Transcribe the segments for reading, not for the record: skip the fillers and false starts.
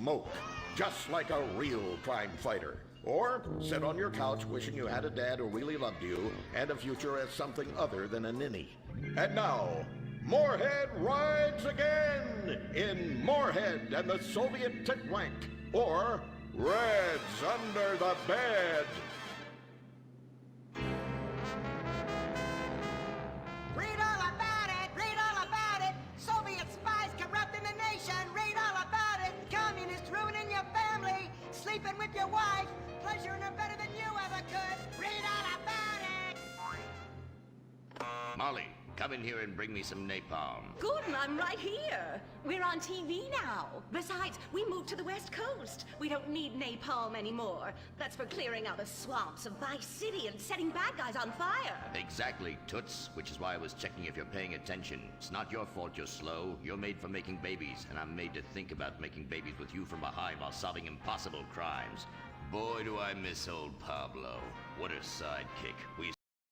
smoke, just like a real crime fighter. Or sit on your couch wishing you had a dad who really loved you and a future as something other than a ninny. And now, Moorhead rides again in Moorhead and the Soviet Titwank, or Reds Under the Bed. Read all about it, read all about it. Soviet spies corrupting the nation, read all about it. Communists ruining your family, sleeping with your wife, pleasuring her better than you ever could. Read all about it. Molly, come in here and bring me some napalm. Gordon, I'm right here. We're on TV now. Besides, we moved to the West Coast. We don't need napalm anymore. That's for clearing out the swamps of Vice City and setting bad guys on fire. Exactly, Toots, which is why I was checking if you're paying attention. It's not your fault you're slow. You're made for making babies, and I'm made to think about making babies with you from behind while solving impossible crimes. Boy, do I miss old Pablo. What a sidekick. We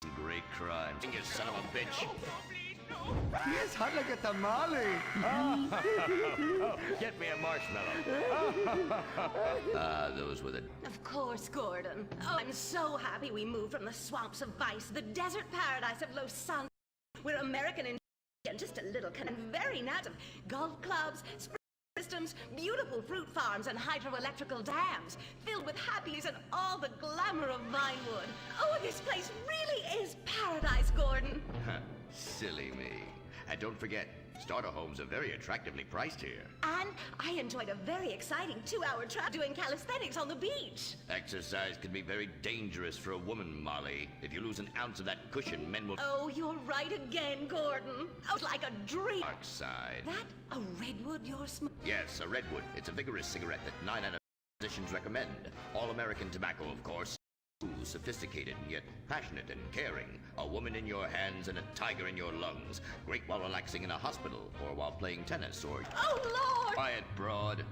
some great crimes. You son of a bitch. Yes, hot like a tamale. Oh, get me a marshmallow. Those were the... Of course, Gordon. Oh, I'm so happy we moved from the swamps of Vice, the desert paradise of Los Santos. We're American and just a little kind of very nice of golf clubs, spring systems, beautiful fruit farms, and hydroelectrical dams, filled with happiness and all the glamour of Vinewood. Oh, this place really is paradise, Gordon. Silly me. And don't forget, starter homes are very attractively priced here. And I enjoyed a very exciting 2-hour trip doing calisthenics on the beach. Exercise can be very dangerous for a woman, Molly. If you lose an ounce of that cushion, men will... Oh, you're right again, Gordon. Oh, like a dream. Dark side. That a redwood you're smoking? Yes, a redwood. It's a vigorous cigarette that 9 out of 10 physicians recommend. All American tobacco, of course. Sophisticated, yet passionate and caring. A woman in your hands and a tiger in your lungs. Great while relaxing in a hospital, or while playing tennis, or... Oh, Lord! Quiet, broad.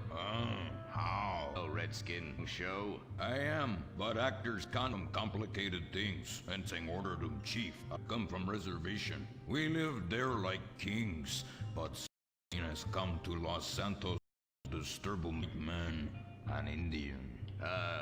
How? Oh, Redskin show. I am, but actors condom complicated things. Fencing ordered them chief. I come from reservation. We live there like kings, but has come to Los Santos to disturb man, an Indian.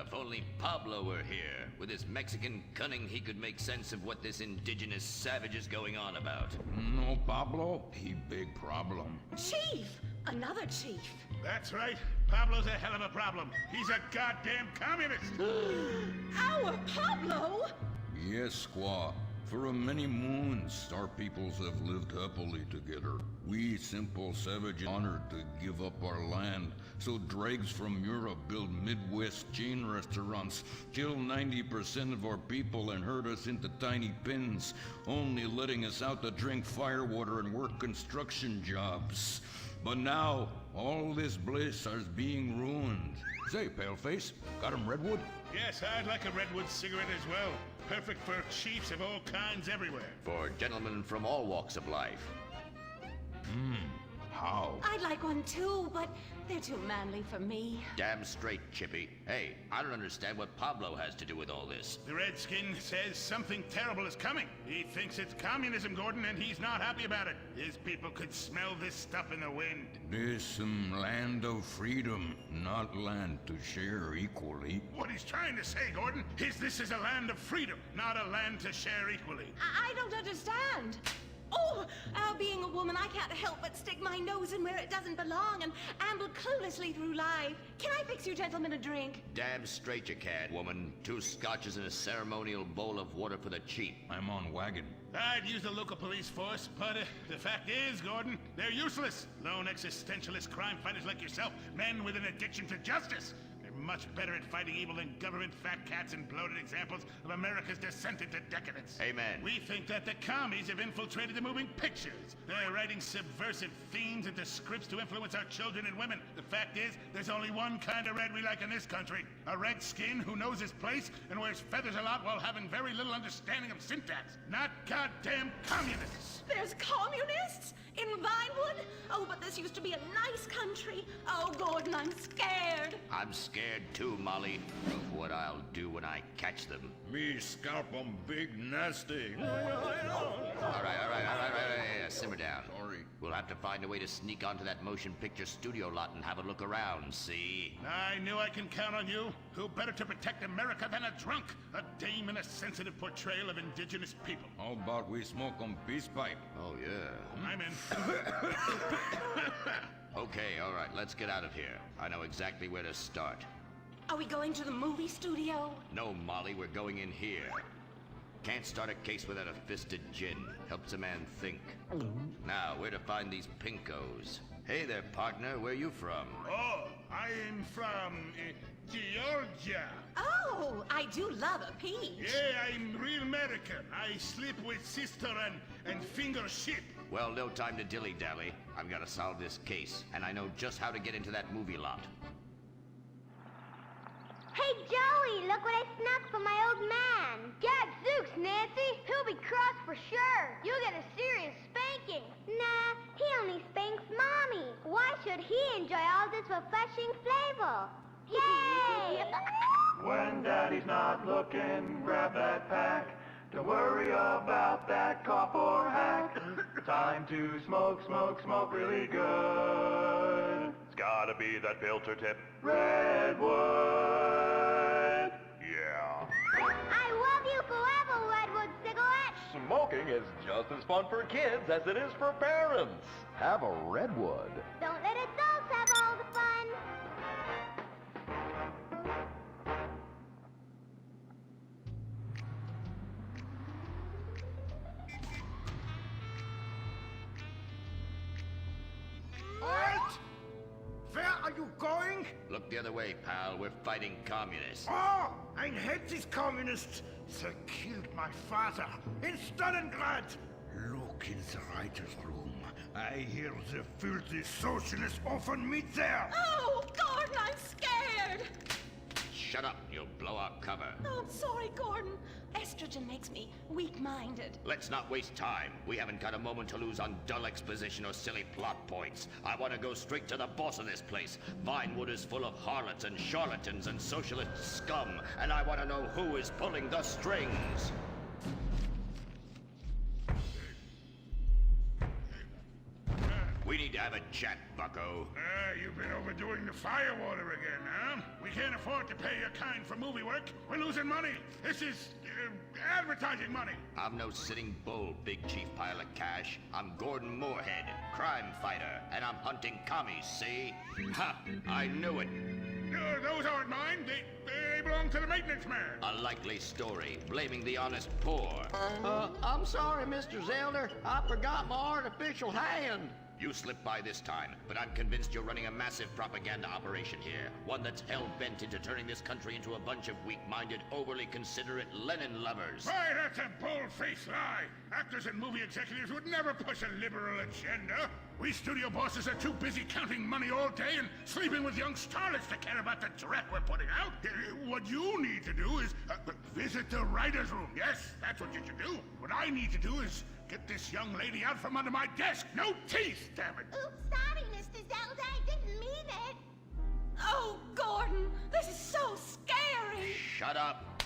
If only Pablo were here. With his Mexican cunning, he could make sense of what this indigenous savage is going on about. No, Pablo, he big problem. Chief! Another chief. That's right. Pablo's a hell of a problem. He's a goddamn communist. Our Pablo? Yes, squaw. For a many moons, our peoples have lived happily together. We simple savages honored to give up our land, so dregs from Europe build Midwest chain restaurants, kill 90% of our people and herd us into tiny pens, only letting us out to drink firewater and work construction jobs. But now, all this bliss is being ruined. Say, Paleface, got him redwood? Yes, I'd like a redwood cigarette as well. Perfect for chiefs of all kinds everywhere. For gentlemen from all walks of life. How? I'd like one too, but they're too manly for me. Damn straight, Chippy. Hey, I don't understand what Pablo has to do with all this. The Redskin says something terrible is coming. He thinks it's communism, Gordon, and he's not happy about it. His people could smell this stuff in the wind. This land of freedom, not land to share equally. What he's trying to say, Gordon, is this is a land of freedom, not a land to share equally. I don't understand. Oh, being a woman, I can't help but stick my nose in where it doesn't belong and amble cluelessly through life. Can I fix you gentlemen a drink? Damn straight you can, woman. 2 scotches and a ceremonial bowl of water for the chief. I'm on wagon. I'd use the local police force, but the fact is, Gordon, they're useless. Lone existentialist crime fighters like yourself, men with an addiction to justice. Much better at fighting evil than government fat cats and bloated examples of America's descent into decadence. Amen. We think that the commies have infiltrated the moving pictures. They're writing subversive themes into scripts to influence our children and women. The fact is, there's only one kind of red we like in this country. A redskin who knows his place and wears feathers a lot while having very little understanding of syntax. Not goddamn communists. There's communists? In Vinewood? Oh, but this used to be a nice country. Oh, Gordon, I'm scared. I'm scared too, Molly, of what I'll do when I catch them. Me scalp 'em big nasty. All right. Simmer down. Sorry. We'll have to find a way to sneak onto that motion picture studio lot and have a look around, see? I knew I can count on you. Who better to protect America than a drunk? A dame in a sensitive portrayal of indigenous people. How about we smoke 'em peace pipe? Oh, yeah. I'm in. Okay, all right, let's get out of here. I know exactly where to start. Are we going to the movie studio? No, Molly, we're going in here. Can't start a case without a fisted gin. Helps a man think. Now, where to find these pinkos? Hey there, partner, where you from? Oh, I'm from Georgia. Oh, I do love a peach. Yeah, I'm real American. I sleep with sister and finger ship. Well, no time to dilly-dally. I've got to solve this case, and I know just how to get into that movie lot. Hey, Joey, look what I snuck from my old man. Gadzooks, Nancy. He'll be cross for sure. You'll get a serious spanking. Nah, he only spanks Mommy. Why should he enjoy all this refreshing flavor? Yay! When Daddy's not looking, grab that pack. Don't worry about that cough or hack. Time to smoke, smoke, smoke really good. It's gotta be that filter tip. Redwood. Yeah. I love you forever, Redwood cigarette. Smoking is just as fun for kids as it is for parents. Have a Redwood. Don't let adults have all the fun. Halt! Where are you going? Look the other way, pal. We're fighting communists. Oh, I hate these communists. They killed my father in Stalingrad. Look in the writer's room. I hear the filthy socialists often meet there. Oh, Gordon, I'm scared. Shut up, you'll blow our cover. Oh, I'm sorry, Gordon. Estrogen makes me weak-minded. Let's not waste time. We haven't got a moment to lose on dull exposition or silly plot points. I want to go straight to the boss of this place. Vinewood is full of harlots and charlatans and socialist scum, and I want to know who is pulling the strings. We need to have a chat, bucko. You've been overdoing the firewater again, huh? We can't afford to pay your kind for movie work. We're losing money. This is advertising money. I'm no sitting bull, big chief pile of cash. I'm Gordon Moorhead, crime fighter, and I'm hunting commies, see? Ha! I knew it. Those aren't mine. They belong to the maintenance man. A likely story, blaming the honest poor. I'm sorry, Mr. Zelder. I forgot my artificial hand. You slipped by this time, but I'm convinced you're running a massive propaganda operation here. One that's hell-bent into turning this country into a bunch of weak-minded, overly considerate Lenin lovers. Why, that's a bold-faced lie. Actors and movie executives would never push a liberal agenda. We studio bosses are too busy counting money all day and sleeping with young starlets to care about the dreck we're putting out. What you need to do is visit the writer's room. Yes, that's what you should do. What I need to do is get this young lady out from under my desk. No teeth, damn it. Oops, sorry, Mr. Zelda. I didn't mean it. Oh, Gordon, this is so scary. Shut up.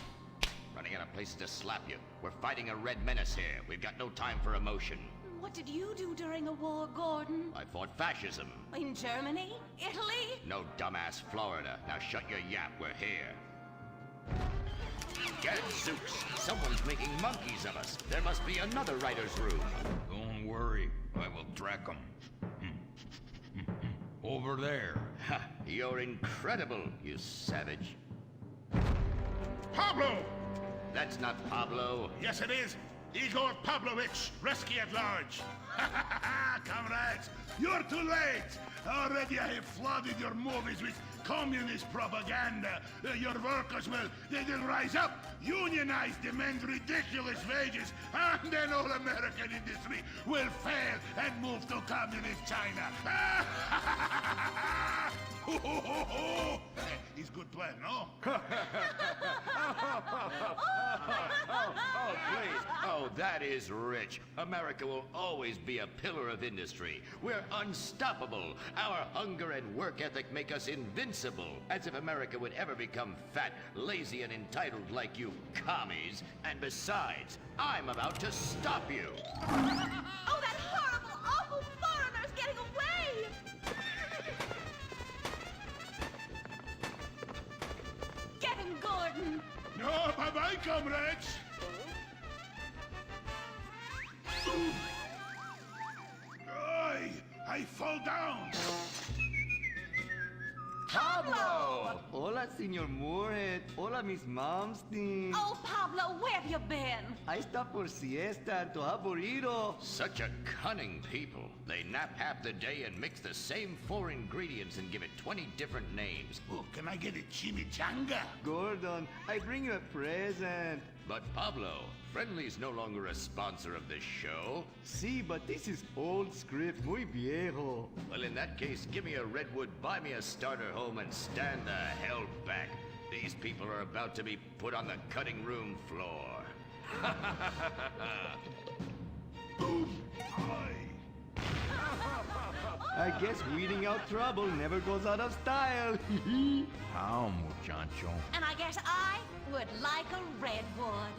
Running out of places to slap you. We're fighting a red menace here. We've got no time for emotion. What did you do during the war, Gordon? I fought fascism. In Germany? Italy? No, dumbass, Florida. Now shut your yap. We're here. Gadzooks! Someone's making monkeys of us. There must be another writer's room. Don't worry, I will track 'em. Over there. Ha! You're incredible, you savage. Pablo! That's not Pablo. Yes, it is. Igor Pavlovich, Rescue at Large. Comrades, you're too late. Already I have flooded your movies with communist propaganda. Your workers they'll rise up, unionize, demand ridiculous wages, and then all American industry will fail and move to communist China. He's good plan, no? Oh, please. Oh, that is rich. America will always be a pillar of industry. We're unstoppable. Our hunger and work ethic make us invincible. As if America would ever become fat, lazy, and entitled like you commies. And besides, I'm about to stop you. Oh, that horrible, awful foreigner's getting away! Get him, Gordon! No, bye-bye, comrades! I fall down! Pablo! Hola, Senor Moorhead. Hola, Miss Malmsteen. Oh, Pablo, where have you been? I stopped for siesta to have burrito. Such a cunning people. They nap half the day and mix the same 4 ingredients and give it 20 different names. Oh, can I get a chimichanga? Gordon, I bring you a present. But Pablo, Friendly's no longer a sponsor of this show. Sí, but this is old script, muy viejo. Well, in that case, give me a redwood, buy me a starter home, and stand the hell back. These people are about to be put on the cutting room floor. I guess weeding out trouble never goes out of style. How, muchacho? And I guess I would like a redwood.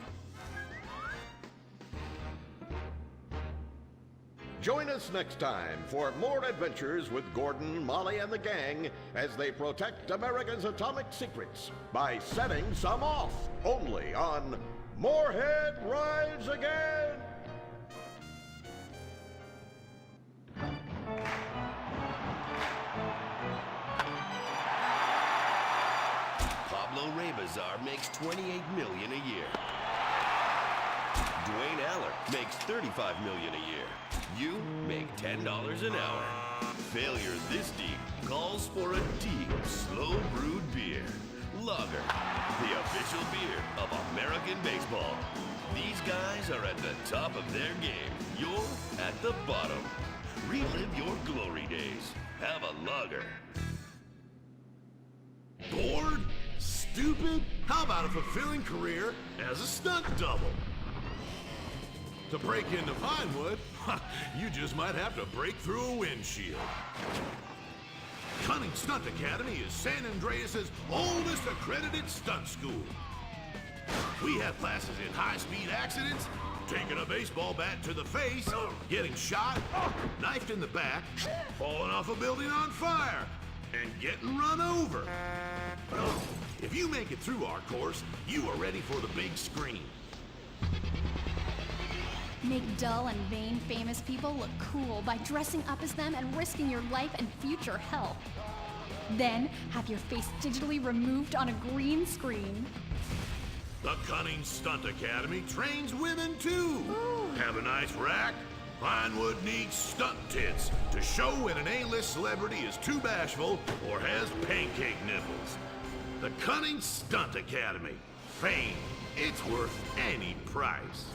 Join us next time for more adventures with Gordon, Molly, and the gang as they protect America's atomic secrets by setting some off. Only on Moorhead Rides Again! Pablo Rebazar makes $28 million a year. Dwayne Aller makes $35 million a year. You make $10 an hour. Failure this deep calls for a deep, slow brewed beer. Lager, the official beer of American baseball. These guys are at the top of their game. You're at the bottom. Relive your glory days. Have a lager. Bored? Stupid? How about a fulfilling career as a stunt double? To break into Pinewood, you just might have to break through a windshield. Cunning Stunt Academy is San Andreas' oldest accredited stunt school. We have classes in high-speed accidents, taking a baseball bat to the face, getting shot, knifed in the back, falling off a building on fire, and getting run over. If you make it through our course, you are ready for the big screen. Make dull and vain famous people look cool by dressing up as them and risking your life and future health. Then, have your face digitally removed on a green screen. The Cunning Stunt Academy trains women too. Ooh. Have a nice rack? Pinewood needs stunt tits to show when an A-list celebrity is too bashful or has pancake nipples. The Cunning Stunt Academy. Fame. It's worth any price.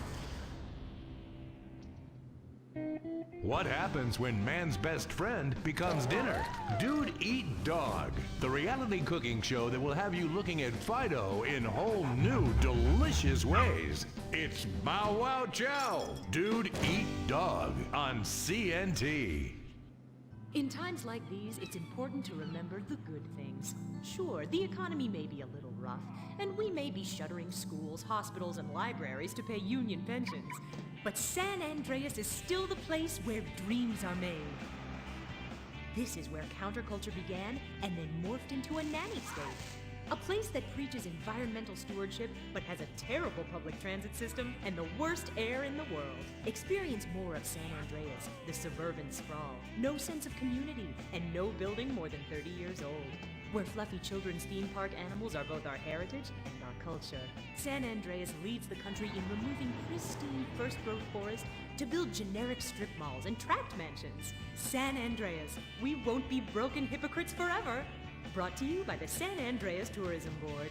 What happens when man's best friend becomes dinner? Dude Eat Dog, the reality cooking show that will have you looking at Fido in whole new, delicious ways. It's Bow Wow Chow, Dude Eat Dog on CNT. In times like these, it's important to remember the good things. Sure, the economy may be a little rough, and we may be shuttering schools, hospitals, and libraries to pay union pensions. But San Andreas is still the place where dreams are made. This is where counterculture began and then morphed into a nanny state. A place that preaches environmental stewardship but has a terrible public transit system and the worst air in the world. Experience more of San Andreas, the suburban sprawl. No sense of community and no building more than 30 years old. Where fluffy children's theme park animals are both our heritage and our culture. San Andreas leads the country in removing pristine first-growth forest to build generic strip malls and tract mansions. San Andreas, we won't be broken hypocrites forever. Brought to you by the San Andreas Tourism Board.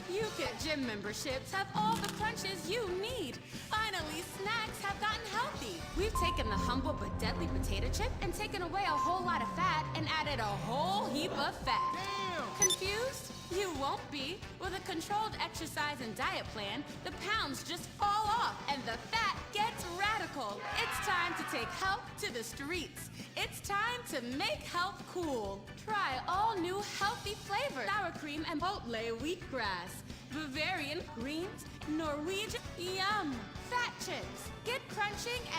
UKIT gym memberships have all the crunches you need. Finally, snacks have gotten healthy. We've taken the humble but deadly potato chip and taken away a whole lot of fat and added a whole heap of fat. Damn! Confused? You won't be. With a controlled exercise and diet plan, the pounds just fall off and the fat gets radical. It's time to take health to the streets. It's time to make health cool. Try all new healthy flavors. Sour cream and Chipotle wheatgrass. Bavarian greens, Norwegian, yum. Fat chips. Get crunching and